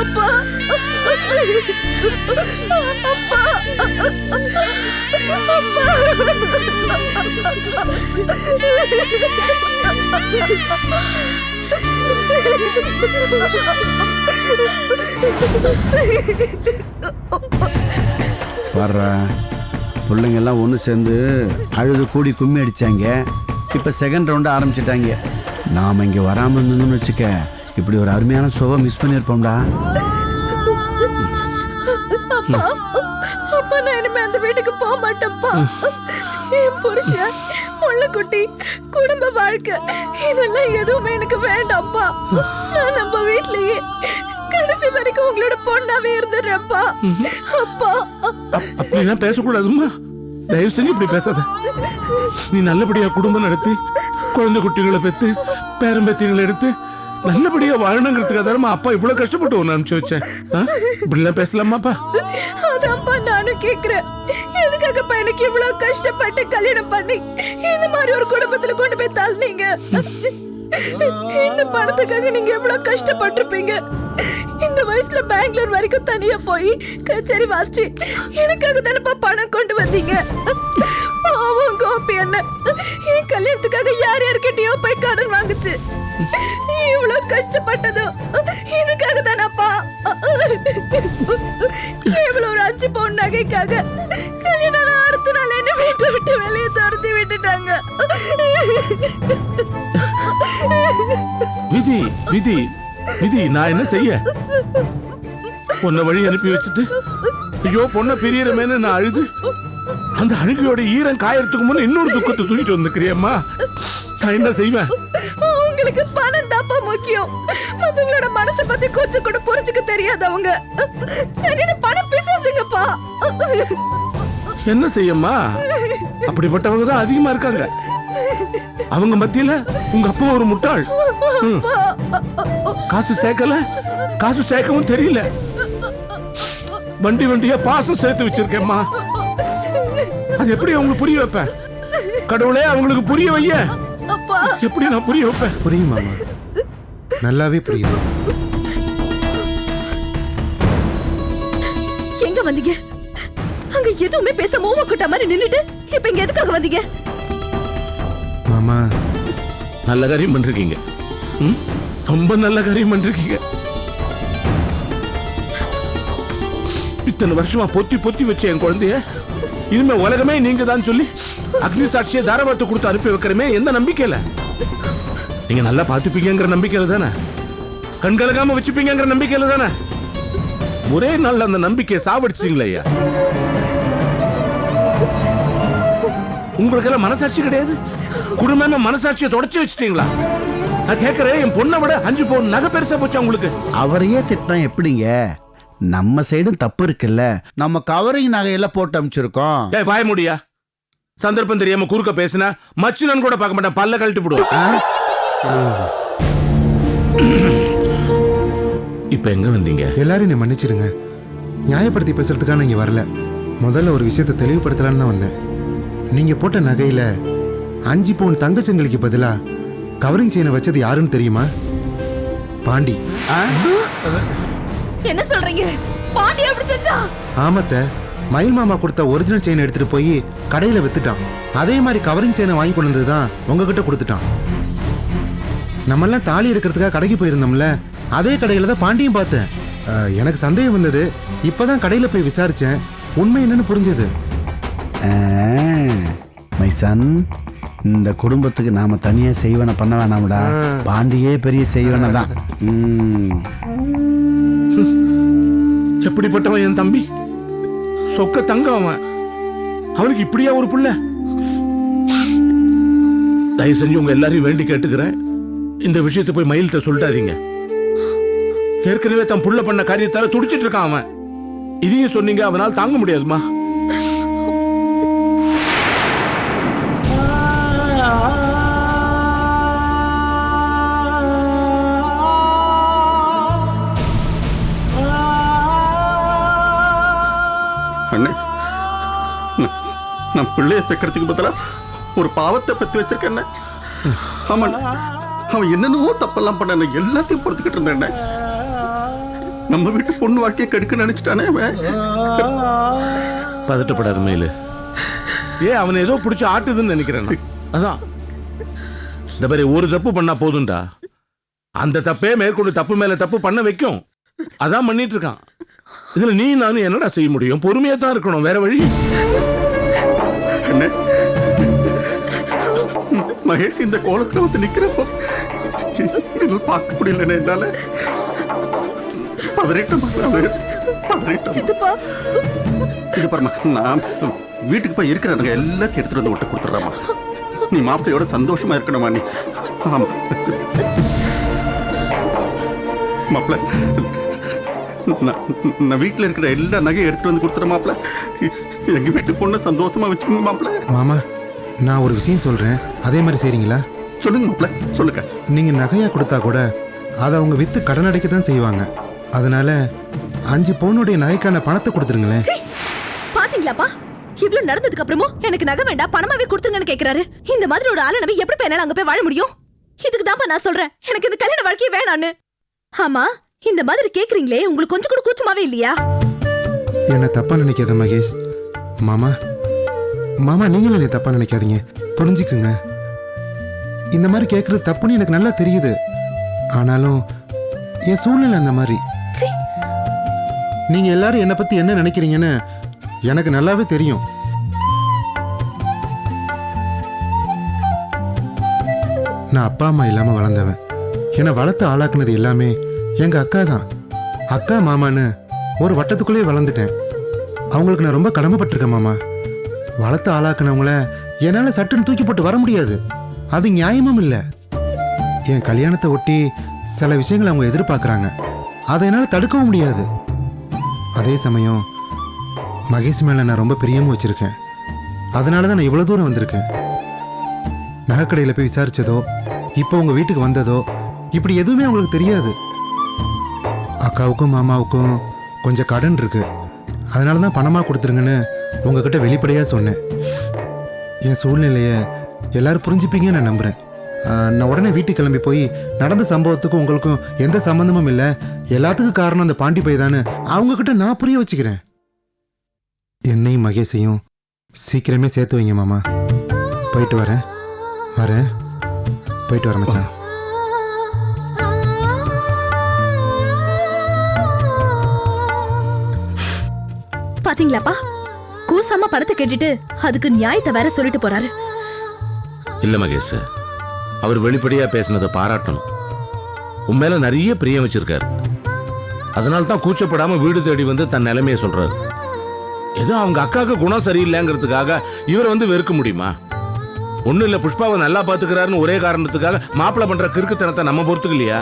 அப்பா, அப்பா, வர்ற பிள்ளைங்க எல்லாம் ஒன்று சேர்ந்து அழுது கூடி கும்மி அடிச்சாங்க. இப்போ செகண்ட் ரவுண்டு ஆரம்பிச்சிட்டாங்க. நாம் இங்கே வராமல் இருந்தோம்னு வச்சுக்க, இப்படி ஒரு அருமையான ஷோவை மிஸ் பண்ணியிருப்போம்டா. அப்பா, அப்பா, நான் இனிமே அந்த வீட்டுக்கு போக மாட்டேன்ப்பா. என் புருஷன், முள்ளக்குட்டி, குடும்ப வாழ்க்கை இதெல்லாம் எதுவுமே எனக்கு வேண்டாம்ப்பா. நான் நம்ம வீட்லயே கடைசி வரைக்கும் உங்களோட பொண்ணாவே இருந்துடுறேன்ப்பா. அப்பா, அப்படிலாம் பேசக்கூடாதும்மா. தயவு செஞ்சு இப்படி பேசாத. நீ நல்லபடியா குடும்பம் நடத்தி குழந்தை குட்டிகளை பெற்று பேரம்பேத்திகளை எடுத்து நல்லபடியா வாழணுங்கிறதுக்காக தான் அப்பா இவ்வளவு கஷ்டப்பட்டு ஒன்று அனுப்பிச்சு வச்சேன். இப்படிலாம் பேசலாமாப்பா? அதான்ப்பா நானும் கேக்குறேன். எதுக்காகப்பா எனக்கு இவ்வளவு கஷ்டப்பட்டு கல்யாணம் பண்ணி இந்த மாதிரி ஒரு குடும்பத்துல கொண்டு போய் தள்ளினீங்க? இந்த பணத்துக்காக நீங்க எவ்வளவு கஷ்டப்பட்டிருப்பீங்க. இந்த வயசுல பெங்களூர் வரைக்கும் தனியா போய் கச்சேரி வாசிச்சு எனக்காக தானப்பா பணம் கொண்டு வந்தீங்க. பாவம் கோபி என்ன என் கல்யாணத்துக்காக யார் யார்கிட்டயோ போய் கடன் வாங்குச்சு. இவ்வளவு கஷ்டப்பட்டதும் இதுக்காக தானப்பா. இவ்வளவு ஒரு 5 பவுன் நகைக்காக கல்யாணம் அடுத்த நாள் என்ன வீட்டை விட்டு வெளியே துரத்தி விட்டுட்டாங்க. விதி விதி விதி, நான் என்ன செய்ய? பொண்ணை வழி அனுப்பி வச்சுட்டு ஐயோ பொண்ணை பிரியறமேன்னு நான் அழுது அந்த அழுகையோட ஈரம் காயறதுக்கு முன்ன இன்னொரு துக்கத்தை தூக்கிட்டு வந்துக்கிறியம்மா. நான் என்ன செய்வேன்? உங்களுக்கு பணம் தாப்பா முக்கியம். மத்தவங்களோட மனசை பத்தி கொஞ்சம் கூட புரிஞ்சுக்க தெரியாதவங்க. சரியான பணம் பிசாசுங்கப்பா. என்ன செய்யம்மா? அப்படிப்பட்டவங்க தான் அதிகமா இருக்காங்க. அவங்க மத்தியில உங்க அப்பா ஒரு முட்டாள். காசு சேர்க்கல, காசு சேர்க்கவும் தெரியல. வண்டி வண்டியா பாசம் சேர்த்து வச்சிருக்கேம்மா. அது எப்படி அவங்களுக்கு புரிய வைப்பேன்? கடவுளே அவங்களுக்கு புரிய வைய. எப்படி நான் புரிய வைப்பேன்? புரியும் மாமா, நல்லாவே புரியுது. எங்க வந்தீங்க? அங்க எதுவுமே பேச மூவ கூட்ட மாதிரி நின்னுட்டு இப்ப இங்க எதுக்காக வந்தீங்க? மாமா, நல்ல காரியம் பண்றீங்க. ரொம்ப நல்ல காரியம் பண்றீங்க. இத்தனை வருஷமா பொத்தி பொத்தி வச்ச என் குழந்தைய இனிமே உலகமே நீங்க தான் சொல்லி அக்னி சாட்சியை தாராபத்து கொடுத்து அனுப்பி வைக்கிறமே எந்த நம்பிக்கையில? நீங்க நல்லா பாத்துப்பீங்கிற நம்பிக்கையில தானே, கண்கலகாம வச்சுப்பீங்கிற நம்பிக்கையில தானே. ஒரே நாள் அந்த நம்பிக்கையை சாவடிச்சிங்களே ஐயா. உங்களுக்கு எல்லாம் மனசாட்சி கிடையாது? குடும்பமே மனசாட்சியை தொடச்சு வச்சுட்டீங்களா? நான் கேட்கிறேன், என் பொண்ணை விட 5 பவுன் நகை பெருசா போச்சா உங்களுக்கு? அவரையே திட்டினா எப்படிங்க? நம்ம சைடும் தப்பு இருக்குல்ல. நம்ம கவரிங் நகையெல்லாம் போட்டு அமைச்சிருக்கோம். வாய முடியா? சந்தர்ப்பம் தெரியாம குறுக்க பேசினா மச்சுனன் கூட பார்க்க மாட்டேன், பல்ல கழட்டி போடுவோம். இப்ப எங்க வந்தீங்க? எல்லாரும் என்னை மன்னிச்சிடுங்க. நியாயப்படுத்தி பேசுறதுக்காக இங்க வரல. முதல்ல ஒரு விஷயத்தை தெளிவுபடுத்தலான்னு தான் வந்தேன். நீங்க போட்ட நகையில 5 பவுன் தங்கச்சங்கிலிக்கு பதிலா கவரிங் செயினை வச்சது யாருன்னு தெரியுமா? பாண்டி. என்ன சொல்றீங்க? பாண்டி அப்படி செஞ்சா? ஆமத்த, மயில் மாமா கொடுத்த ஒரிஜினல் செயின் எடுத்துட்டு போய் கடையில வித்துட்டான். அதே மாதிரி கவரிங் செயினை வாங்கி கொண்டு வந்து தான் உங்ககிட்ட கொடுத்துட்டான். நம்மெல்லாம் தாலி எடுக்கிறதுக்காக கடைக்கு போயிருந்தோம்ல, அதே கடையில தான் பாண்டியும் பார்த்தேன். எனக்கு சந்தேகம் வந்தது. இப்பதான் கடையில போய் விசாரிச்சேன். உண்மை என்னன்னு புரிஞ்சது. மை சன், இந்த குடும்பத்துக்கு நாம தனியா செய்வன பண்ண வேணாம்டா. பாண்டியே பெரிய செய்வன தான். எப்படிப்பட்டவன் என் தம்பி? சொக்க தங்கம் அவன். அவனுக்கு இப்படியா ஒரு புள்ள? தயவு செஞ்சு உங்க எல்லாரையும் வேண்டி கேட்டுக்கிறேன், இந்த விஷயத்தை போய் மயில்கிட்ட சொல்லிட்டாதீங்க. ஏற்கனவே தன் புள்ள பண்ண காரியத்தால துடிச்சிட்டு இருக்கான் அவன். இதையும் சொன்னீங்க அவனால் தாங்க முடியாதுமா. அண்ணே, நான் பிள்ளைய பெக்கிறதுக்கு பதிலா ஒரு பாவத்தை பத்தி வச்சிருக்கேன். ஆமாண்ணே, அவன் என்னென்னவோ தப்பெல்லாம் பண்ண எல்லாத்தையும் பொறுத்துக்கிட்டு இருந்தேண்ணே. நம்ம வீட்டு பொண்ணு வாழ்க்கையை கெடுக்க நினைச்சிட்டானே அவன். பதட்டப்படாத மயிலு. அவனை ஏதோ பிடிச்சி ஆட்டுதுன்னு நினைக்கிறேன் நான். அதான் இந்த மாதிரி ஒரு தப்பு பண்ணா போதும்டா, அந்த தப்பே மேற்கொண்டு தப்பு மேல தப்பு பண்ண வைக்கும். அதான் பண்ணிட்டு இருக்கான். இதுல நீ நானும் என்னடா செய்ய முடியும்? பொறுமையா தான் இருக்கணும், வேற வழி. அண்ணே, மகேஷ் இந்த கோலத்துல வந்து நிக்கிறப்போ பார்க்க முடியலண்ணே. என்னால பதறிட்டேன். சித்தப்பா, இது பாருமா, நான் வீட்டுக்கு போய் இருக்கிறாங்க எல்லாத்தையும் எடுத்துட்டு வந்து விட்டு கொடுத்துட்றாமா. நீ மாப்பிள்ளையோட சந்தோஷமா இருக்கணுமா நீ? ஆமா மாப்பிள்ள, நான் வீட்டில் இருக்கிற எல்லா நகையும் எடுத்துட்டு வந்து கொடுத்துறேன் மாப்பிள்ள. எங்க வீட்டு பொண்ணை சந்தோஷமா வச்சுக்கோங்க மாப்பிள்ள. மாமா, நான் ஒரு விஷயம் சொல்றேன், அதே மாதிரி செய்றீங்களா? சொல்லுங்க மாப்பிள்ள, சொல்லுங்க. நீங்க நகையா கொடுத்தா கூட அதை அவங்க வித்து கடன் அடைக்க தான் செய்வாங்க. அதனால 5 பவுனுடைய நகைக்கான பணத்தை கொடுத்துருங்களேன். சீ, பாத்தீங்களாப்பா, இவ்வளவு நடந்ததுக்கு அப்புறமும் எனக்கு நகை வேண்டாம் பணமாவே கொடுத்துங்கன்னு கேக்குறாரு. இந்த மாதிரி ஒரு ஆளை நம்பி எப்படி என்னால அங்க போய் வாழ முடியும்? இதுக்கு தான்ப்பா நான் சொல்றேன், எனக்கு இந்த கல்யாண வாழ்க்கையே வேணான்னு. ஆமா, இந்த மாதிரி கேக்குறீங்களே, உங்களுக்கு கொஞ்சம் கூட கூச்சமாவே இல்லையா? என்ன தப்பா நினைக்காத மகேஷ். மாமா மாமா, நீங்களும் என்ன தப்பா நினைக்காதீங்க, புரிஞ்சுக்குங்க. இந்த மாதிரி கேட்கறது தப்புன்னு எனக்கு நல்லா தெரியுது. ஆனாலும் என் சூழ்நிலை அந்த மாதிரி. சீ, நீங்க எல்லாரும் என்னை பத்தி என்ன நினைக்கிறீங்கன்னு எனக்கு நல்லாவே தெரியும். நான் அப்பா அம்மா இல்லாம வளர்ந்தவன். என்னை வளர்த்து ஆளாக்குனது எல்லாமே எங்க அக்கா தான். அக்கா மாமான்னு ஒரு வட்டத்துக்குள்ளேயே வளர்ந்துட்டேன். அவங்களுக்கு நான் ரொம்ப கடமைப்பட்டிருக்கேன் மாமா. வளர்த்து ஆளாக்குனவங்கள என்னால் சட்டுன்னு தூக்கி போட்டு வர முடியாது, அது நியாயமும் இல்லை. என் கல்யாணத்தை ஒட்டி சில விஷயங்களை அவங்க எதிர்பார்க்குறாங்க, அதை என்னால் தடுக்கவும் முடியாது. அதே சமயம் மகேஷ் மேலே நான் ரொம்ப பிரியமும் வச்சுருக்கேன். அதனால தான் நான் இவ்வளோ தூரம் வந்திருக்கேன். நகைக்கடையில் போய் விசாரித்ததோ இப்போ உங்கள் வீட்டுக்கு வந்ததோ இப்படி எதுவுமே அவங்களுக்கு தெரியாது. அக்காவுக்கும் மாமாவுக்கும் கொஞ்சம் கடன் இருக்கு, அதனால தான் பணமாக கொடுத்துருங்கன்னு உங்ககிட்ட வெளிப்படையாக சொன்னேன். என் சூழ்நிலையை எல்லாரும் புரிஞ்சுப்பீங்கன்னு நான் நம்புகிறேன். நான் உடனே வீட்டுக்கு கிளம்பி போய் நடந்த சம்பவத்துக்கும் உங்களுக்கும் எந்த சம்மந்தமும் இல்லை, எல்லாத்துக்கும் காரணம் அந்த பாண்டி பை தானே அவங்கக்கிட்ட நான் புரிய வச்சுக்கிறேன். என்னையும் மகேஷையும் சீக்கிரமே சேர்த்து வைங்க மாமா. போயிட்டு வரேன் போயிட்டு வரேன் மச்சான். பாத்தீங்களாப்பா, கூசாம படத்தை கேட்டுட்டு அதுக்கு நியாயத்தை வேற சொல்லிட்டு போறாரு. இல்ல மகேஷ், அவர் வெளிப்படையா பேசினதை பாராட்டணும். உண்மையில நிறைய பிரியம் வச்சிருக்காரு. அதனால தான் கூச்சப்படாம வீடு தேடி வந்து தன் நிலைமையை சொல்றாரு. ஏதோ அவங்க அக்காவுக்கு குணம் சரியில்லைங்கிறதுக்காக இவரை வந்து வெறுக்க முடியுமா? ஒன்னும் இல்ல, புஷ்பாவை நல்லா பாத்துக்கிறாருன்னு ஒரே காரணத்துக்காக மாப்பிள்ள பண்ற கிறுக்குத்தனத்தை நம்ம பொறுத்துக்கு இல்லையா?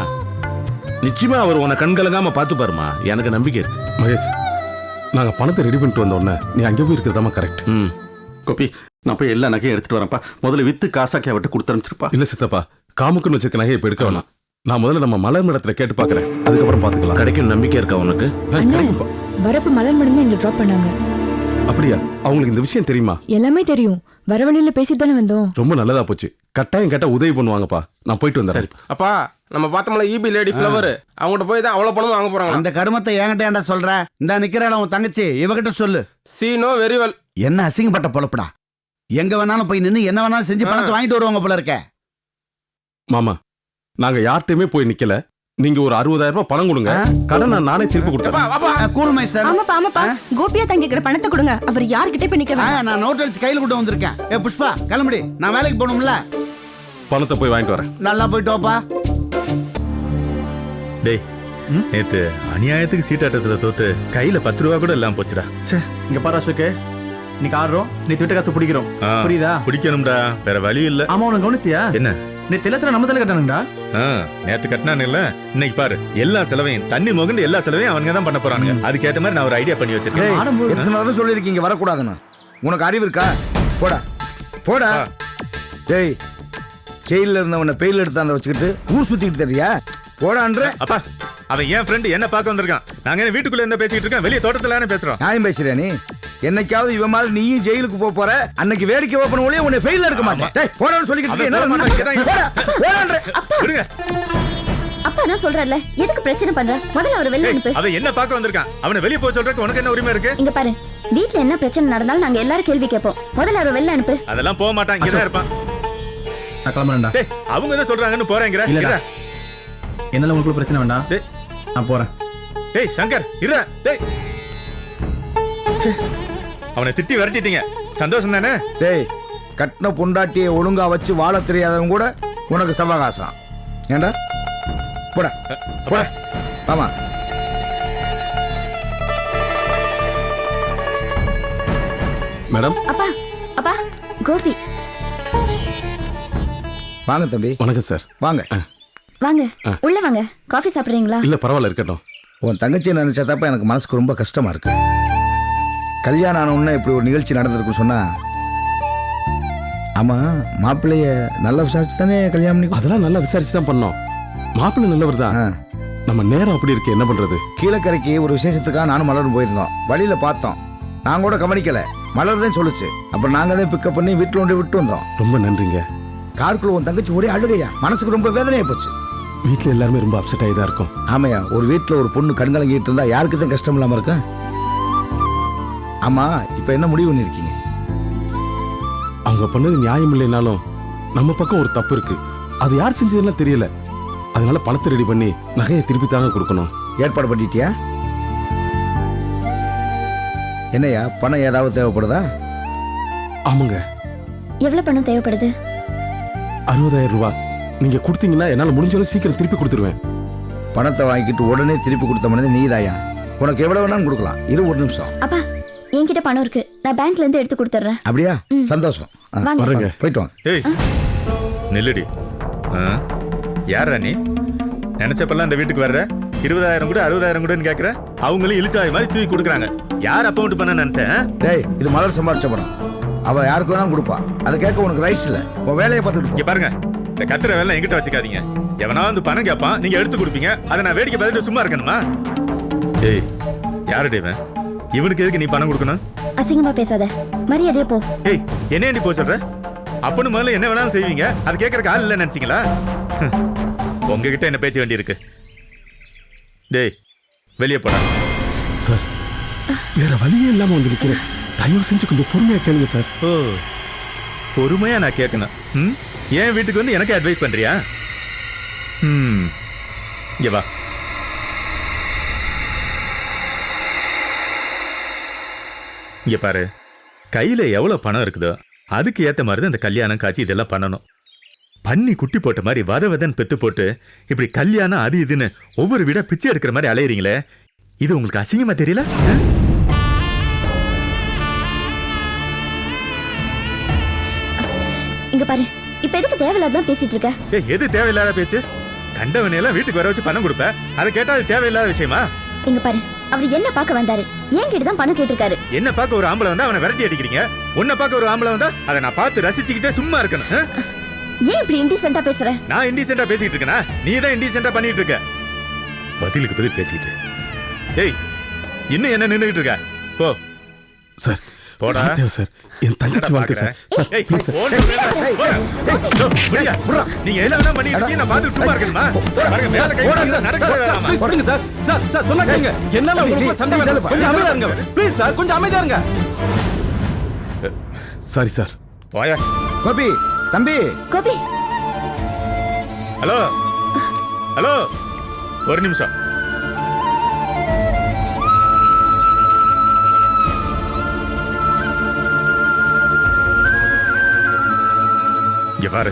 நிச்சயமா அவர் உன்னை கண்கலங்காம பாத்து பாருமா, எனக்கு நம்பிக்கை இருக்கு. மகேஷ், நாங்க பணத்தை ரெடி பண்ணிட்டு வந்தோடனே நீ அங்கே போய் இருக்கிறதாமா கரெக்ட். கோபி, நான் போய் எல்லா நகையும் எடுத்துட்டு வரேன்ப்பா. முதல்ல வித்து காசாக்கி அவட்ட கொடுத்து அனுப்பிச்சிருப்பா. இல்ல சித்தப்பா, காமுக்குன்னு வச்சிருக்க நகையை இப்ப எடுக்க வேணாம். நான் முதல்ல நம்ம மலர் இடத்துல கேட்டு பாக்குறேன், அதுக்கப்புறம் பாத்துக்கலாம். கிடைக்கும் நம்பிக்கை இருக்கா உனக்கு? கிடைக்கும்பா. வரப்பு மலர் மடம் தான் எங்களை ட்ராப் பண்ணாங்க. அப்படியா? அவங்களுக்கு இந்த விஷயம் தெரியுமா? எல்லாமே தெரியும், வர வழியில பேசிட்டு தானே வந்தோம். ரொம்ப நல்லதா போச்சு. கட்டாயம் கேட்டா உதவி பண்ணுவாங்கப்பா. நான் போயிட்டு வந்துடுறேன். அப்பா, நம்ம பார்த்தோம்ல ஈபி லேடி ஃப்ளவர், அவங்ககிட்ட போய் தான் அவ்வளவு பணமும் வாங்க போறாங்க. அந்த கருமத்தை என்கிட்ட ஏன்டா சொல்ற? இந்த நிக்கிறாள் உன் தங்கச்சி, இவகிட்ட சொல்லு. சீனோ வெரி வெல். என்ன அசிங்கப்பட்ட பொழப்புடா. எங்க வேணாலும் போய் நின்று என்ன வேணாலும் செஞ்சு பணத்தை வாங்கிட்டு வருவாங்க போல இருக்க. மாமா, நாங்க யார்கிட்டயுமே போய் நிக்கல. நீங்க ஒரு 60,000 ரூபாய் பணம் கொடுங்க, கடன் நானே திருப்பி கொடுத்தேன். கூர்மை சார். ஆமாப்பா ஆமாப்பா, கோபியா தங்கிக்கிற பணத்தை கொடுங்க, அவர் யார்கிட்ட போய் நிக்க வேண்டாம். நான் நோட் அடிச்சு கையில் கொண்டு வந்திருக்கேன். ஏ புஷ்பா, கிளம்புடி, நான் வேலைக்கு போகணும்ல. பணத்தை போய் வாங்கிட்டு வரேன். நல்லா போயிட்டு வாப்பா. டேய், நேத்து அநியாயத்துக்கு சீட்டாட்டத்துல தோத்து கையில 10 ரூபா கூட எல்லாம் போச்சுடா. இங்க பாரு அசோக்கு, நீ ஆடுறோம், நீ வீட்டு காசு பிடிக்கிறோம், புரியுதா? பிடிக்கணும்டா, வேற வழி இல்ல. ஆமா, உனக்கு கவனிச்சியா? என்ன நீ திலசன நம்ம தலை கட்டானுங்கடா. நேத்து கட்டினானுல்ல, இன்னைக்கு பாரு எல்லா செலவையும் தண்ணி மோகண்டு எல்லா செலவையும் அவனுங்க தான் பண்ண போறானுங்க. அதுக்கேற்ற மாதிரி நான் ஒரு ஐடியா பண்ணி வச்சிருக்கேன். எத்தனை தடவை சொல்லியிருக்கீங்க வரக்கூடாதுன்னு? உனக்கு அறிவு இருக்கா? போடா போடா. டேய், ஜெயில இருந்தவனை பெயில் எடுத்தாந்த வச்சுக்கிட்டு ஊர் சுத்திக்கிட்டு தெரியா? போடான்ற. அப்பா, அவன் என் ஃப்ரெண்டு என்ன பார்க்க வந்திருக்கான். நாங்க என்ன வீட்டுக்குள்ள என்ன பேசிக்கிட்டு இருக்கேன், வெளியே தோட்டத்துல பேசுறோம். நியாயம் பேசுறியா நீ? என்னைக்காவது இவன் மாதிரி நீயும் ஜெயிலுக்கு போற அன்னைக்கு வேடிக்கை ஓப்பன் ஒளியே உன்னை ஃபெயில் எடுக்க மாட்டேன். போறான்னு சொல்லிக்கிட்டு விடுங்க. அப்பா நான் சொல்றல எதுக்கு பிரச்சனை பண்ற? முதல்ல அவரை வெளிய அனுப்பு. அவன் என்ன பார்க்க வந்திருக்கான்? அவனை வெளிய போக சொல்றதுக்கு உனக்கு என்ன உரிமை இருக்கு? இங்க பாரு, வீட்ல என்ன பிரச்சனை நடந்தாலும் நாங்க எல்லாரும் கேள்வி கேட்போம். முதல்ல அவரை வெளிய அனுப்பு. அதெல்லாம் போக மாட்டான், இங்க தான் இருப்பான். நான் கிளம்புறேன்டா. டேய், அவங்க என்ன சொல்றாங்கன்னு போறேங்கற. இல்லடா. என்னால உங்களுக்கு பிரச்சனை வேண்டாம். டேய், நான் போறேன். டேய் சங்கர், இருடா. டேய். அவனை திட்டி விரட்டிட்டீங்க. சந்தோஷம் தானே? டேய், கட்டின பொண்டாட்டியை ஒழுங்கா வச்சு வாழ தெரியாதவங்க கூட உனக்கு சவகாசம். ஏண்டா போடா போடா. ஆமா மேடம். அப்பா அப்பா கோபி. வாங்க தம்பி. வணக்கம் சார். வாங்க வாங்க உள்ள வாங்க. காஃபி சாப்பிடுறீங்களா? இல்ல பரவாயில்ல, இருக்கட்டும். உன் தங்கச்சியை நினைச்சதப்ப எனக்கு மனசுக்கு ரொம்ப கஷ்டமா இருக்கு. கல்யாணம் ஆன உடனே இப்படி ஒரு நிகழ்ச்சி நடந்திருக்கு சொன்னா. ஆமா, மாப்பிள்ளைய நல்லா விசாரிச்சு தானே கல்யாணம் பண்ணி? அதெல்லாம் நல்லா விசாரிச்சு தான் பண்ணோம். மாப்பிள்ளை நல்லவர் தான். நம்ம நேரம் அப்படி இருக்கு, என்ன பண்றது? கீழக்கரைக்கு ஒரு விசேஷத்துக்காக நானும் மலரும் போயிருந்தோம். வழியில பார்த்தோம், நான் கூட கவனிக்கல. மலர் தான் சொல்லுச்சு. அப்புறம் நாங்க தான் பிக்கப் பண்ணி வீட்டுல கொண்டு விட்டு வந்தோம். ரொம்ப நன்றிங்க. காருக்குள்ள உன் தங்கச்சி ஒரே அழுகையா, மனசுக்கு ரொம்ப வேதனையா போச்சு. வீட்டுல எல்லாருமே ரொம்ப அப்செட் ஆகி தான் இருக்கும். ஆமையா, ஒரு வீட்டுல ஒரு பொண்ணு கண்கலங்கிட்டு இருந்தா யாருக்கு தான் கஷ்டம் இல்லாம இருக்கா? ஆமா, இப்ப என்ன முடிவு பண்ணிருக்கீங்க? அவங்க பண்ணது நியாயம் இல்லைனாலும் நம்ம பக்கம் ஒரு தப்பு இருக்கு. அது யார் செஞ்சதுன்னா தெரியல. அதனால பணத்தை ரெடி பண்ணி நகையை திருப்பி தாங்க கொடுக்கணும். ஏற்பாடு பண்ணிட்டியா? என்னையா, பணம் ஏதாவது தேவைப்படுதா? ஆமாங்க. எவ்வளவு பணம் தேவைப்படுது? 60,000 ரூபாய். நீங்க கொடுத்தீங்கன்னா என்னால முடிஞ்சாலும் சீக்கிரம் திருப்பி கொடுத்துருவேன். பணத்தை வாங்கிட்டு உடனே திருப்பி கொடுத்த மனிதன் நீதாயா. உனக்கு எவ்வளவு வேணாலும் கொடுக்கலாம். ஒரு நிமிஷம். அப்பா, என்கிட்ட பணம் இருக்கு. நான் பேங்க்ல இருந்து எடுத்து கொடுத்துறேன். அப்படியா? சந்தோஷம். வரேங்க. போயிட்டு வாங்க. ஏய் நில்லுடி. யாரா நீ? நினைச்சப்பெல்லாம் இந்த வீட்டுக்கு வர்ற 20,000 கூட 60,000 கூடன்னு கேட்குற. அவங்களும் இழிச்சாய் மாதிரி தூக்கி கொடுக்குறாங்க. யார் அக்கௌண்ட் பண்ண நினைச்சேன்? டேய், இது மலர் சம்பாரிச்ச பணம். அவ யாருக்கு வேணாலும் கொடுப்பா. அதை கேட்க உனக்கு ரைட்ஸ் இல்ல. உன் வேலையை பார்த்துட்டு பாருங்க. இந்த கத்துற வேலை என்கிட்ட வச்சுக்காதீங்க. எவனா வந்து பணம் கேட்பான், நீங்க எடுத்து கொடுப்பீங்க. அதை நான் வேடிக்கை பார்த்துட்டு சும்மா இருக்கணுமா? ஏய், யாருடைய இவன்? இவனுக்கு எதுக்கு நீ பணம் கொடுக்கணும்? அசிங்கமா பேசாத, மரியாதையா போ. ஏய், என்ன நீ போ சொல்ற? அப்பனு முதல்ல என்ன வேணாலும் செய்வீங்க. அது கேட்கறக்கு ஆள் இல்லை நினைச்சீங்களா? உங்ககிட்ட என்ன பேச்சு வேண்டி இருக்கு? டேய், வெளியே போடா. சார், வேற வழியே இல்லாம வந்து நிக்கிறேன். தயவு செஞ்சு கொஞ்சம் பொறுமையா கேளுங்க சார். ஓ, பொறுமையா நான் கேட்கணும். ஏன் வீட்டுக்கு வந்து எனக்கு அட்வைஸ் பண்றியா? இங்க வா. இங்க பாரு, கையில எவ்வளவு பணம் இருக்குதோ அதுக்கு ஏத்த மாதிரி தான் இந்த கல்யாணம் காட்சி இதெல்லாம் பண்ணணும். பண்ணி குட்டி போட்ட மாதிரி வதவதன் பெத்து போட்டு இப்படி கல்யாணம் அது இதுன்னு ஒவ்வொரு வீடா பிச்சை எடுக்கிற மாதிரி அலையறீங்களே, இது உங்களுக்கு அசிங்கமா தெரியல? இங்க பாரு, இப்ப எதுக்கு தேவையில்லாதான் பேசிட்டு இருக்க? எது தேவையில்லாத பேச்சு? கண்டவனையெல்லாம் வீட்டுக்கு வர வச்சு பணம் கொடுப்ப, அதை கேட்டா அது தேவையில்லாத விஷயமா? இங்க பாரு, அவர் என்ன பார்க்க வந்தாரு, ஏன் கிட்ட தான் பணம் கேட்டிருக்காரு. என்ன பார்க்க ஒரு ஆம்பளை வந்தா அவனை விரட்டி அடிக்கிறீங்க. உன்னை பார்க்க ஒரு ஆம்பளை வந்தா அதை நான் பார்த்து ரசிச்சுக்கிட்டே சும்மா இருக்கணும். ஏன் இப்படி இன்டிசென்ட்டா பேசுற? நான் இன்டிசென்ட்டா பேசிட்டு இருக்கேனா? நீ தான் இன்டிசென்ட்டா பண்ணிட்டு இருக்க. பதிலுக்கு பதில் பேசிட்டு. ஏய், இன்னும் என்ன நின்னுகிட்டு இருக்க? போ சார். போடா சார், என் தங்கச்சி வாழ்க்கை சார். ஏய், நீங்க எல்லாம் பண்ணிட்டு இருக்கீங்க, நான் பார்த்து சும்மா இருக்கணுமா? பாருங்க, மேல கை போடுங்க, நடக்க போடுங்க சார். சார், சார் சொன்னா கேளுங்க. என்னால உங்களுக்கு சண்டை வேண்டாம். கொஞ்சம் அமைதியா இருங்க. ப்ளீஸ் சார், கொஞ்சம் அமைதியா இருங்க. Sorry sir. போயா. கோபி, தம்பி. கோபி. ஹலோ ஹலோ, ஒரு நிமிஷம். இங்க பாரு,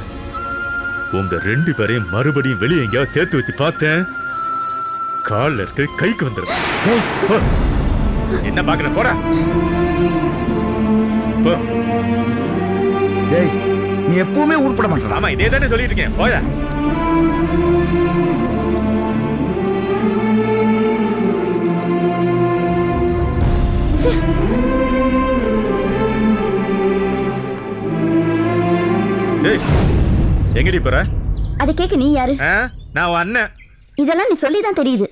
உங்க 2 பேரையும் மறுபடியும் வெளியே எங்கேயாவது சேர்த்து வச்சு பார்த்தேன், கால்ல இருக்க கைக்கு வந்துடும். என்ன பாக்குற? போடா. போ. டேய், நீ எப்பவுமே உருப்பட மாட்டேன். ஆமா, இதே தானே சொல்லிட்டு இருக்கேன். போயா. டேய், எங்கடி போற? அதை கேட்க நீ யாரு? நான் உன் அண்ணன். இதெல்லாம் நீ சொல்லிதான் தெரியுது.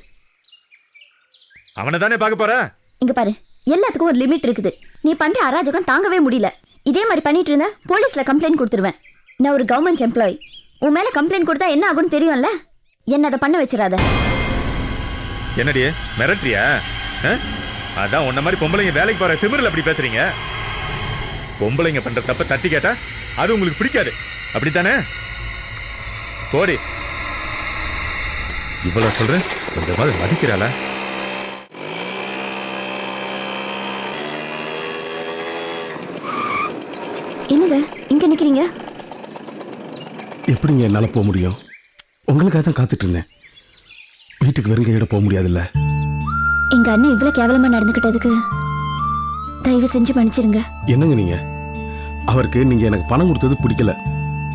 அவனை தானே பார்க்க போற? இங்க பாரு, எல்லாத்துக்கும் ஒரு லிமிட் இருக்குது. நீ பண்ற அராஜகம் தாங்கவே முடியல. இதே மாதிரி பண்ணிட்டு இருந்தா போலீஸ்ல கம்ப்ளைண்ட் கொடுத்துருவேன். நான் ஒரு கவர்மெண்ட் எம்ப்ளாயி. உன் மேல கம்ப்ளைண்ட் கொடுத்தா என்ன ஆகும்னு தெரியும்ல. என்ன அதை பண்ண வச்சிடாத. என்னடி மிரட்டுறியா? அதான் உன்ன மாதிரி பொம்பளைங்க வேலைக்கு போற திமிரில் அப்படி பேசுறீங்க. பொம்பளைங்க பண்ற தப்ப தட்டி கேட்டா அது உங்களுக்கு பிடிக்காது, அப்படித்தானே? போடி. இவ்வளவு சொல்றேன், கொஞ்சமாவது மதிக்கிறாளா? என்னங்க இங்க நிக்கிறீங்க? எப்படிங்க என்னால போக முடியும்? உங்களுக்காக தான் காத்துட்டு இருந்தேன். வீட்டுக்கு வெறும் கையோட போக முடியாதுல்ல. எங்க அண்ணன் இவ்வளவு கேவலமா நடந்துகிட்டதுக்கு தயவு செஞ்சு மன்னிச்சிருங்க. என்னங்க நீங்க? அவருக்கு நீங்க எனக்கு பணம் கொடுத்தது பிடிக்கல.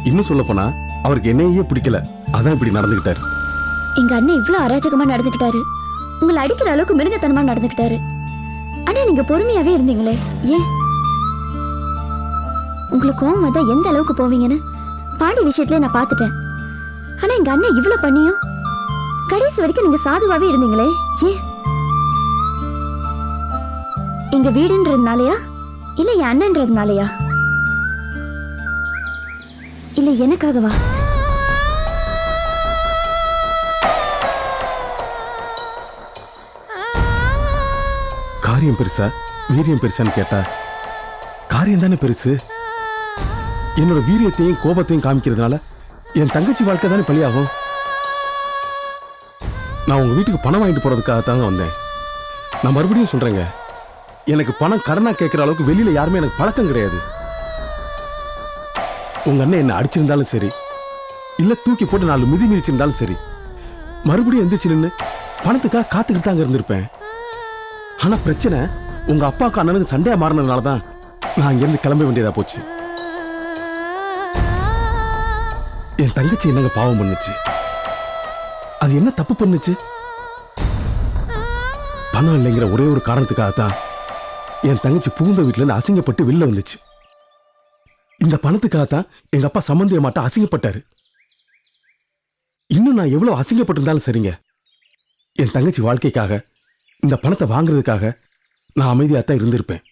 இன்னும் சொல்ல போனா அவருக்கு என்னையே பிடிக்கல. அதான் இப்படி நடந்துகிட்டாரு. எங்க அண்ணன் இவ்வளவு அராஜகமா நடந்துகிட்டாரு. உங்களை அடிக்கிற அளவுக்கு மிருகத்தனமா நடந்துகிட்டாரு. ஆனா நீங்க பொறுமையாவே இருந்தீங்களே, ஏன்? உங்களுக்கு கோவம் வந்தா எந்த அளவுக்கு போவீங்கன்னு பாடி விஷயத்துல நான் பார்த்துட்டேன். ஆனா எங்க அண்ணன் இவ்வளவு பண்ணியும் கடைசி வரைக்கும் நீங்க சாதுவாவே இருந்தீங்களே, ஏன்? எங்க வீடுன்றதுனாலயா இல்ல என் அண்ணன்றதுனாலயா இல்ல எனக்காகவா? காரியம் பெருசா வீரியம் பெருசான்னு கேட்டா காரியம் தானே பெருசு. என்னோட வீரியத்தையும் கோபத்தையும் காமிக்கிறதுனால என் தங்கச்சி வாழ்க்கை தானே பலியாகும். நான் உங்க வீட்டுக்கு பணம் வாங்கிட்டு போறதுக்காக தாங்க வந்தேன். நான் மறுபடியும் சொல்றேங்க, எனக்கு பணம் கடனா கேட்கிற அளவுக்கு வெளியில யாருமே எனக்கு பழக்கம் கிடையாது. உங்க அண்ணன் என்ன அடிச்சிருந்தாலும் சரி, இல்ல தூக்கி போட்டு 4 மிதி மிதிச்சிருந்தாலும் சரி, மறுபடியும் எந்திரிச்சு நின்று பணத்துக்காக காத்துக்கிட்டு தாங்க இருந்திருப்பேன். ஆனா பிரச்சனை உங்க அப்பாவுக்கு அண்ணனுக்கு சண்டையா மாறினதுனாலதான் நான் இங்கிருந்து கிளம்ப வேண்டியதா போச்சு. என் தங்கச்சி என்னங்க பாவம் பண்ணுச்சு? அது என்ன தப்பு பண்ணுச்சு? பணம் இல்லைங்கிற ஒரே ஒரு காரணத்துக்காகத்தான் என் தங்கச்சி புகுந்த வீட்டுல இருந்து அசிங்கப்பட்டு வெளில வந்துச்சு. இந்த பணத்துக்காகத்தான் எங்க அப்பா சம்பந்திய மாட்ட அசிங்கப்பட்டாரு. இன்னும் நான் எவ்வளவு அசிங்கப்பட்டிருந்தாலும் சரிங்க, என் தங்கச்சி வாழ்க்கைக்காக இந்த பணத்தை வாங்குறதுக்காக நான் அமைதியாத்தான் இருந்திருப்பேன்.